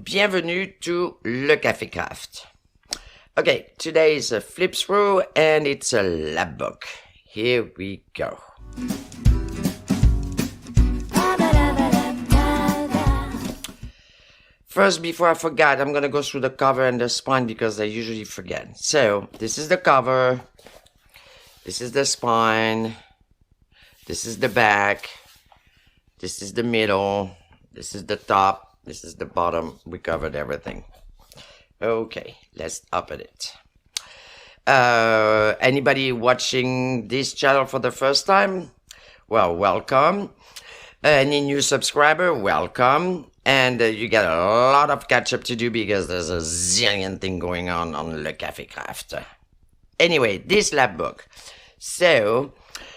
bienvenue to Le Café Craft. Okay, today is a flip through and it's a lapbook. Here we go. First, before I forget, I'm gonna go through the cover and the spine because I usually forget. So, this is the cover. This is the spine. This is the back. This is the middle. This is the top. This is the bottom. We covered everything. Okay, let's open it. Anybody watching this channel for the first time? Well, welcome. Any new subscriber? Welcome. And you got a lot of catch up to do because there's a zillion thing going on Le Café Craft. Anyway, this lapbook. So,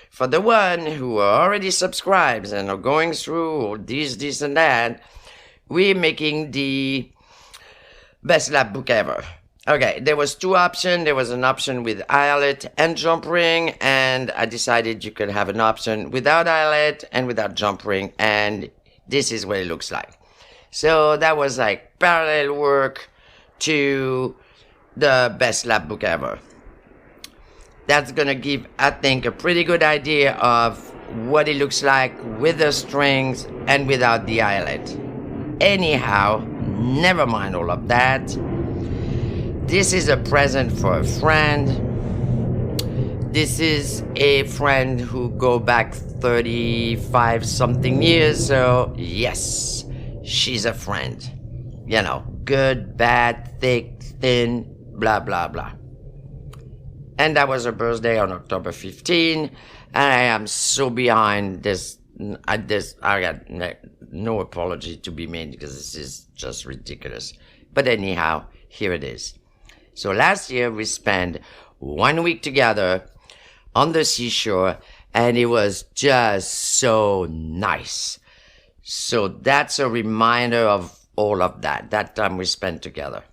for the one who already subscribes and are going through this and that, we're making the best lapbook ever. Okay, there was two options. There was an option with eyelet and jump ring, and I decided you could have an option without eyelet and without jump ring, and this is what it looks like. So that was like parallel work to the best lapbook ever. That's gonna give, I think, a pretty good idea of what it looks like with the strings and without the eyelet. Anyhow, never mind all of that. This is a present for a friend. This is a friend who go back 35 something years, so yes, she's a friend. You know, good, bad, thick, thin, blah, blah, blah. And that was her birthday on October 15, and I am so behind this. I got no apology to be made because this is just ridiculous. But anyhow, here it is. So last year we spent 1 week together on the seashore, and it was just so nice. So that's a reminder of all of that time we spent together.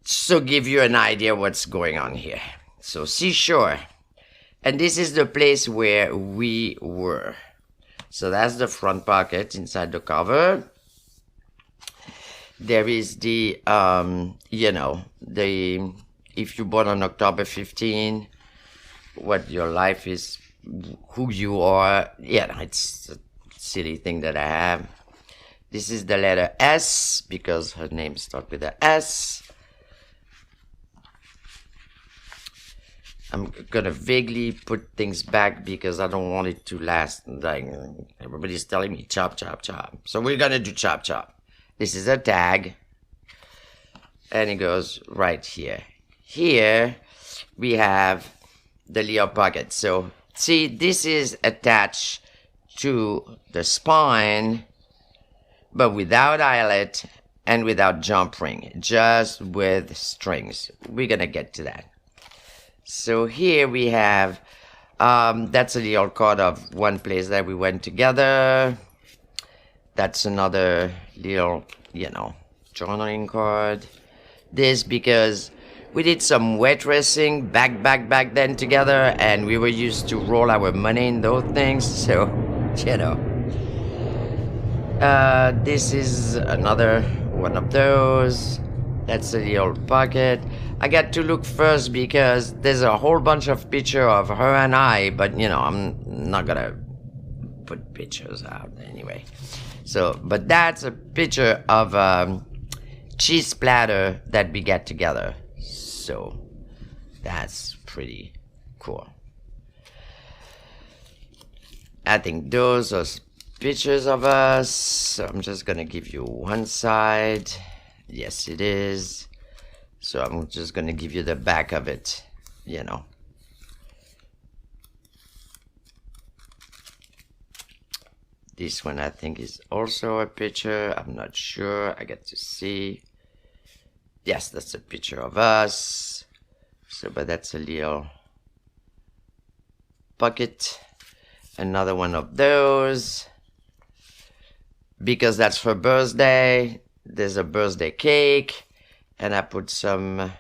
So give you an idea what's going on here. So Seashore. And this is the place where we were. So that's the front pocket inside the cover. There is the, if you born on October 15, what your life is, who you are. Yeah, it's a silly thing that I have. This is the letter S because her name starts with a S. I'm gonna vaguely put things back because I don't want it to last. Like everybody's telling me chop, chop, chop. So we're gonna do chop, chop. This is a tag. And it goes right here. Here we have the little pocket. So see, this is attached to the spine, but without eyelet and without jump ring. Just with strings. We're gonna get to that. So here we have, that's a little card of one place that we went together. That's another little, journaling card. This because we did some wet dressing back then together, and we were used to roll our money in those things, so, this is another one of those. That's a little pocket. I got to look first because there's a whole bunch of pictures of her and I, but I'm not gonna put pictures out anyway. So, but that's a picture of cheese splatter that we get together. So, that's pretty cool. I think those are pictures of us. So I'm just gonna give you one side. Yes, it is. So I'm just going to give you the back of it, This one I think is also a picture. I'm not sure. I get to see. Yes, that's a picture of us. So, but that's a little pocket. Another one of those. Because that's her birthday. There's a birthday cake. And I put some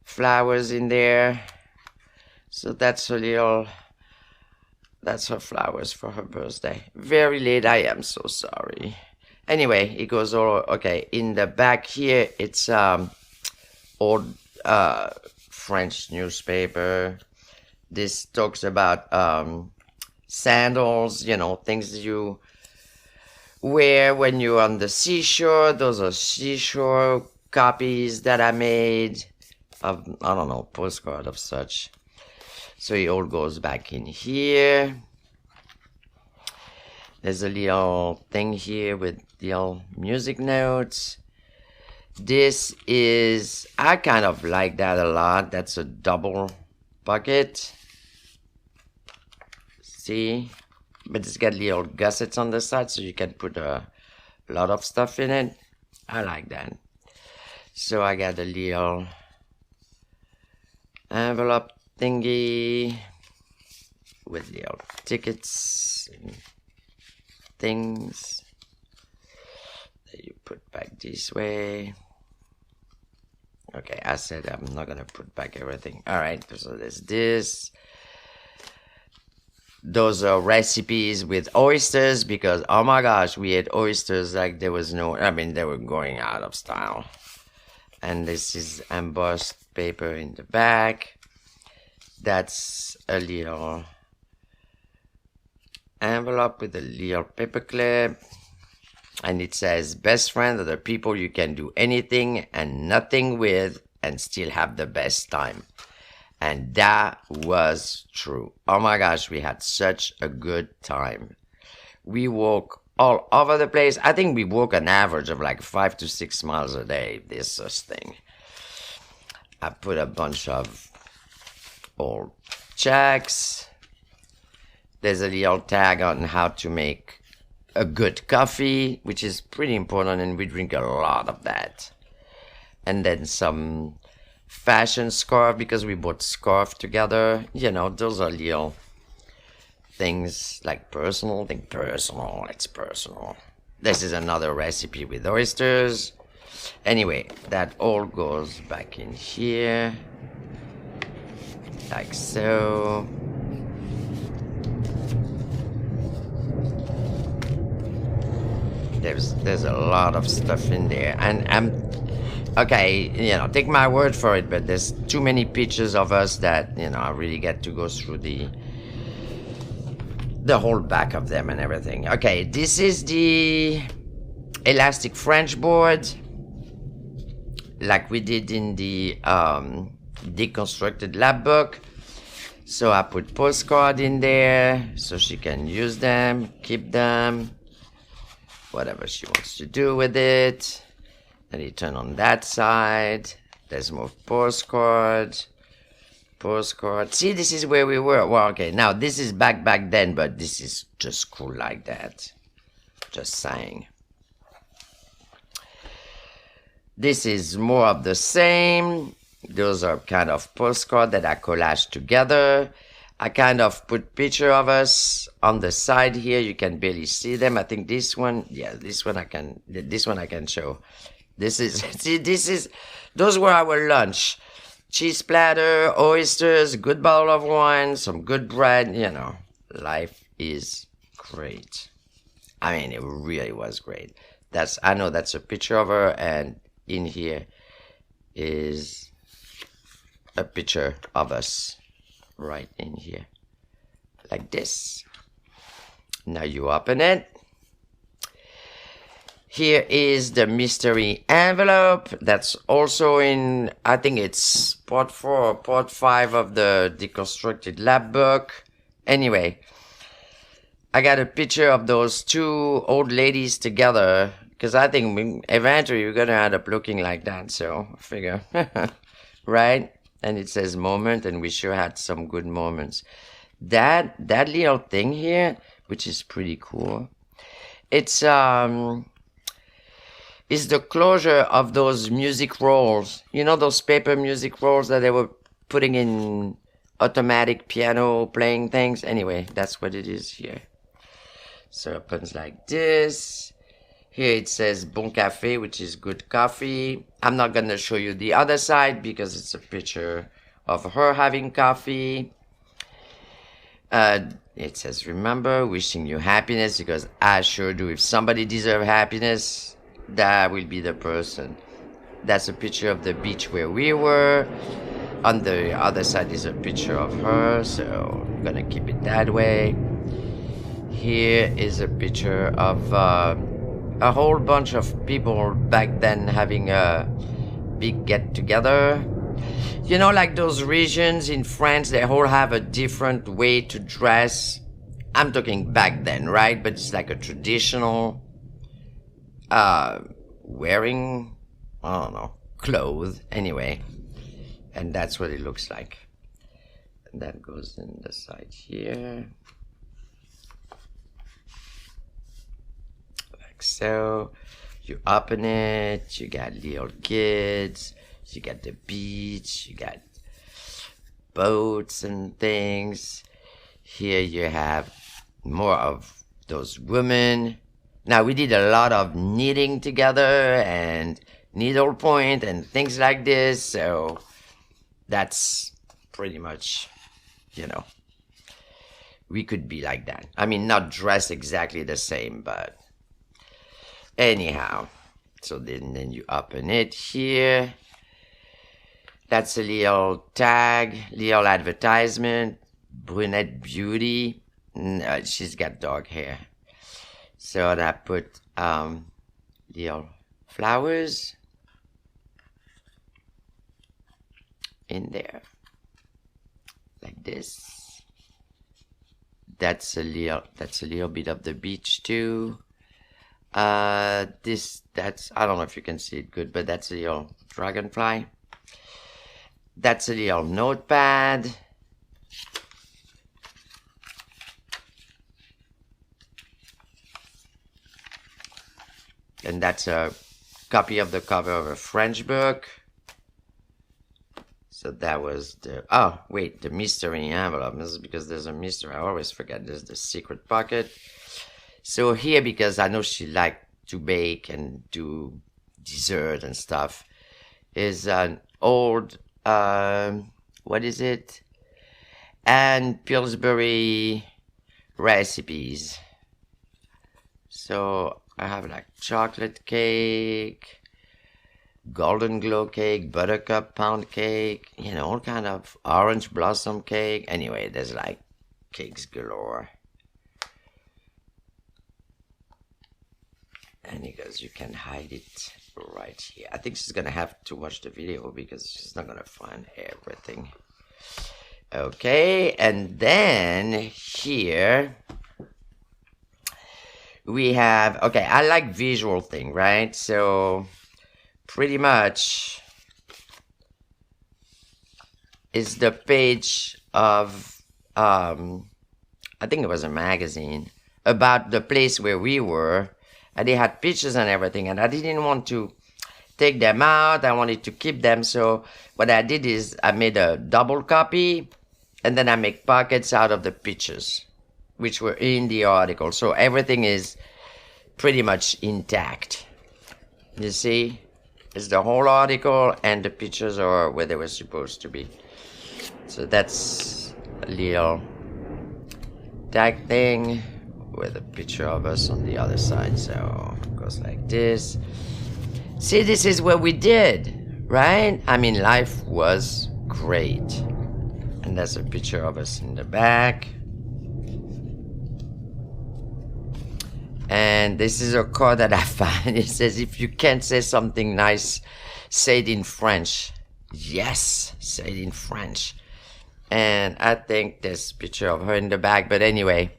flowers in there. So that's her flowers for her birthday. Very late, I am so sorry. Anyway, it goes all okay. In the back here, it's old French newspaper. This talks about sandals, you know, things you wear when you're on the seashore. Those are Seashore copies that I made of, I don't know, postcard of such. So it all goes back in here. There's a little thing here with little music notes. This is, I kind of like that a lot. That's a double bucket. See? But it's got little gussets on the side, so you can put a lot of stuff in it. I like that. So I got a little envelope thingy with little tickets and things that you put back this way. Okay, I said I'm not gonna put back everything. All right, so there's this. Those are recipes with oysters because, oh my gosh, we had oysters like there was no, I mean, they were going out of style. And this is embossed paper in the back. That's a little envelope with a little paper clip. And it says, best friend are the people you can do anything and nothing with and still have the best time. And that was true. Oh my gosh, we had such a good time. We walk all over the place. I think we walk an average of like 5 to 6 miles a day, this thing. I put a bunch of old checks. There's a little tag on how to make a good coffee, which is pretty important, and we drink a lot of that. And then some fashion scarf, because we bought scarf together. You know, those are little things like personal. It's personal. This is another recipe with oysters. Anyway, that all goes back in here, like so. There's a lot of stuff in there, and okay, you know, take my word for it, but there's too many pictures of us that, you know, I really get to go through the whole back of them and everything. Okay, this is the elastic French board, like we did in the deconstructed Lapbook. So I put postcard in there so she can use them, keep them, whatever she wants to do with it. Then you turn on that side. There's more postcards. See, this is where we were. Well, okay, now this is back then, but this is just cool like that. Just saying. This is more of the same. Those are kind of postcards that I collaged together. I kind of put picture of us on the side here. You can barely see them. I think this one, yeah, this one I can show. This is, those were our lunch. Cheese platter, oysters, good bottle of wine, some good bread, you know. Life is great. I mean, it really was great. I know that's a picture of her, and in here is a picture of us right in here. Like this. Now you open it. Here is the mystery envelope. That's also in, I think it's part 4 or part 5 of the deconstructed Lapbook. Anyway, I got a picture of those two old ladies together, because I think eventually we're going to end up looking like that. So I figure, right? And it says moment, and we sure had some good moments. That little thing here, which is pretty cool. It's is the closure of those music rolls. You know those paper music rolls that they were putting in automatic piano playing things? Anyway, that's what it is here. So it opens like this. Here it says Bon Café, which is good coffee. I'm not going to show you the other side because it's a picture of her having coffee. It says, remember, wishing you happiness, because I sure do. If somebody deserves happiness, that will be the person. That's a picture of the beach where we were. On the other side is a picture of her, so I'm gonna keep it that way. Here is a picture of a whole bunch of people back then having a big get-together. You know, like those regions in France, they all have a different way to dress. I'm talking back then, right? But it's like a traditional wearing, I don't know, clothes anyway. And that's what it looks like. And that goes in the side here. Like so. You open it, you got little kids, you got the beach, you got boats and things. Here you have more of those women. Now we did a lot of knitting together and needlepoint and things like this, so that's pretty much, you know, we could be like that. I mean, not dressed exactly the same, but anyhow. So then you open it here. That's a little tag, little advertisement. Brunette Beauty. No, she's got dark hair. So I put little flowers in there, like this. That's a little bit of the beach too. That's, I don't know if you can see it good, but that's a little dragonfly. That's a little notepad. And that's a copy of the cover of a French book. So that was the, oh, wait, the mystery envelope. This is because there's a mystery. I always forget there's the secret pocket. So here, because I know she liked to bake and do dessert and stuff, is an old, what is it? And Pillsbury recipes. So I have like chocolate cake, golden glow cake, buttercup pound cake, you know, all kind of orange blossom cake. Anyway, there's like cakes galore. And he goes, you can hide it right here. I think she's gonna have to watch the video because she's not gonna find everything. Okay, and then here we have, okay, I like visual thing, right? So pretty much is the page of, I think it was a magazine about the place where we were. And they had pictures and everything, and I didn't want to take them out. I wanted to keep them. So what I did is I made a double copy, and then I make pockets out of the pictures, which were in the article. So everything is pretty much intact. You see? It's the whole article, and the pictures are where they were supposed to be. So that's a little tag thing with a picture of us on the other side. So it goes like this. See, this is what we did, right? I mean, life was great. And that's a picture of us in the back. And this is a card that I found. It says, if you can't say something nice, say it in French. Yes, say it in French. And I think there's a picture of her in the back. But anyway,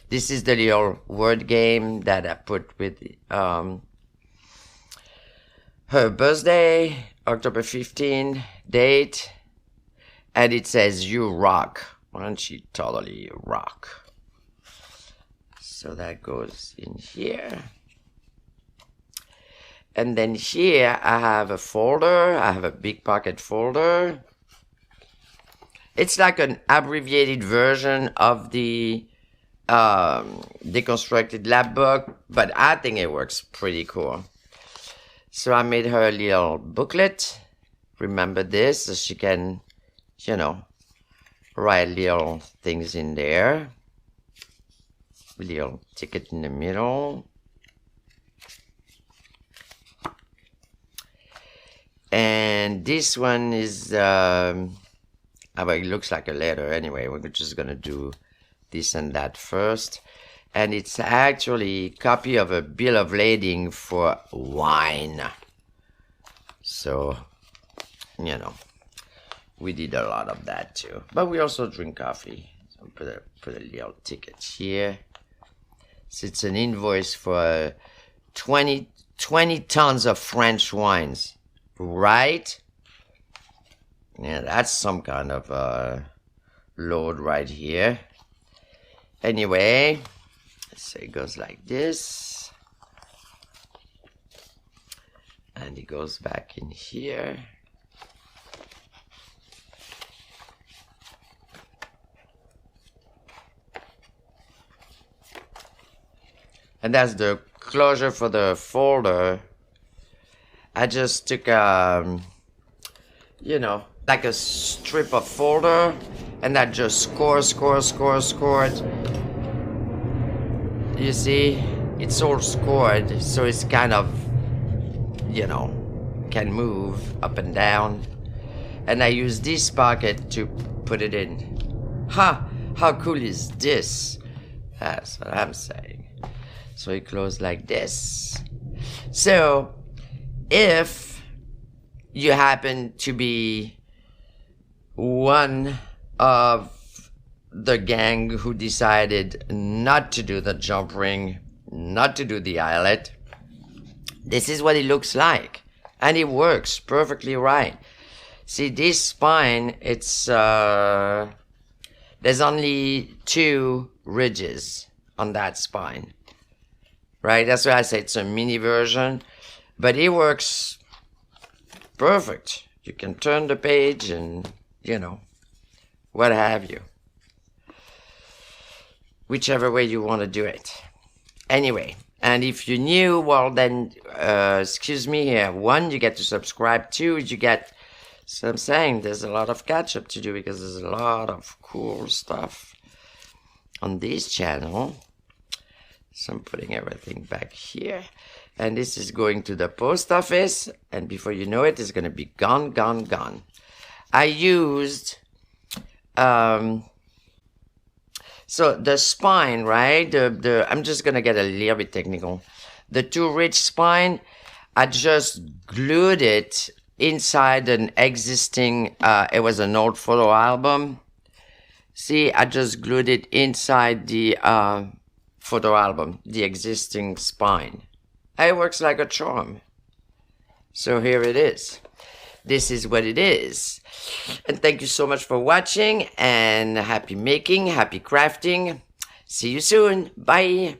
this is the little word game that I put with her birthday, October 15 date. And it says, you rock. Why don't you totally rock? So that goes in here. And then here I have a folder. I have a big pocket folder. It's like an abbreviated version of the deconstructed Lapbook, but I think it works pretty cool. So I made her a little booklet. Remember this, so she can, you know, write little things in there. little ticket in the middle. And this one is, well, it looks like a letter anyway. We're just going to do this and that first. And it's actually a copy of a bill of lading for wine. So, you know, we did a lot of that too. But we also drink coffee. So put a little ticket here. So it's an invoice for 20 tons of French wines. Right? Yeah, that's some kind of load right here. Anyway, so it goes like this. And it goes back in here. And that's the closure for the folder. I just took, you know, like a strip of folder, and I just scored. You see, it's all scored, so it's kind of, you know, can move up and down. And I use this pocket to put it in. Ha! How cool is this? That's what I'm saying. So it closes like this. So, if you happen to be one of the gang who decided not to do the jump ring, not to do the eyelet, this is what it looks like. And it works perfectly right. See, this spine, it's, there's only 2 ridges on that spine. Right? That's why I say it's a mini version. But it works perfect. You can turn the page and, you know, what have you. Whichever way you want to do it. Anyway, and if you're new, well then, excuse me here. 1, you get to subscribe. 2, you get, so I'm saying there's a lot of catch up to do because there's a lot of cool stuff on this channel. So I'm putting everything back here. And this is going to the post office. And before you know it, it's going to be gone. I used, so the spine, right? I'm just going to get a little bit technical. The 2 ridge spine, I just glued it inside an existing, it was an old photo album. See, I just glued it inside the photo album, the existing spine. It works like a charm. So here it is. This is what it is. And thank you so much for watching, and happy making, happy crafting. See you soon. Bye.